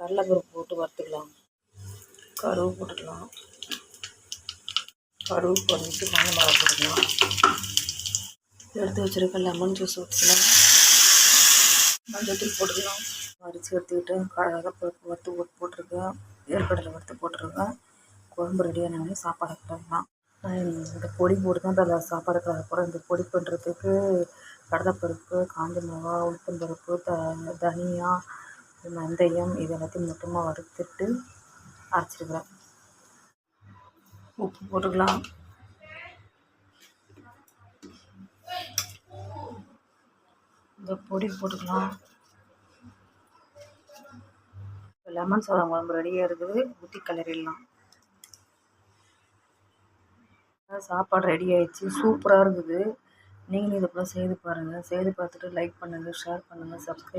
கடலைப்பருப்பு போட்டு வறுத்துக்கலாம். கடுகு போட்டுக்கலாம். கடுகு பொரிஞ்சிட்டு காஞ்ச மிளகா போட்டுக்கலாம். எடுத்து வச்சுருக்க லெமன் ஜூஸ் ஊற்றிக்கலாம். மஞ்சள் போட்டுக்கலாம். அரிசி எடுத்துக்கிட்டு கடலைப்பருப்பு வறுத்து போட்டிருக்கேன். வேர்க்கடலை வறுத்து போட்டிருக்கேன். குழம்பு ரெடியானோடனே சாப்பாடு கிளறலாம். இந்த பொடி போட்டு தான் அதில் சாப்பாடு கிளற போகிறேன். இந்த பொடி பண்ணுறதுக்கு கடலைப்பருப்பு, காஞ்ச மிளகா, உளுத்தம்பருப்பு, தனியா, வெந்தயம் இது எல்லாத்தையும் மொத்தமாக வறுத்துட்டு அரைச்சிருக்கிறேன். உப்பு போட்டுக்கலாம். இந்த பொடி போட்டுக்கலாம். லெமன் சாதம் குழம்பு ரெடியாக இருக்குது. ஊற்றி கிளறிடலாம். சாப்பாடு ரெடி ஆயிடுச்சு. சூப்பராக இருக்குது. நீங்களும் இதை போல் செய்து பாருங்கள். செய்து பார்த்துட்டு லைக் பண்ணுங்கள், ஷேர் பண்ணுங்கள், சப்ஸ்கிரைப்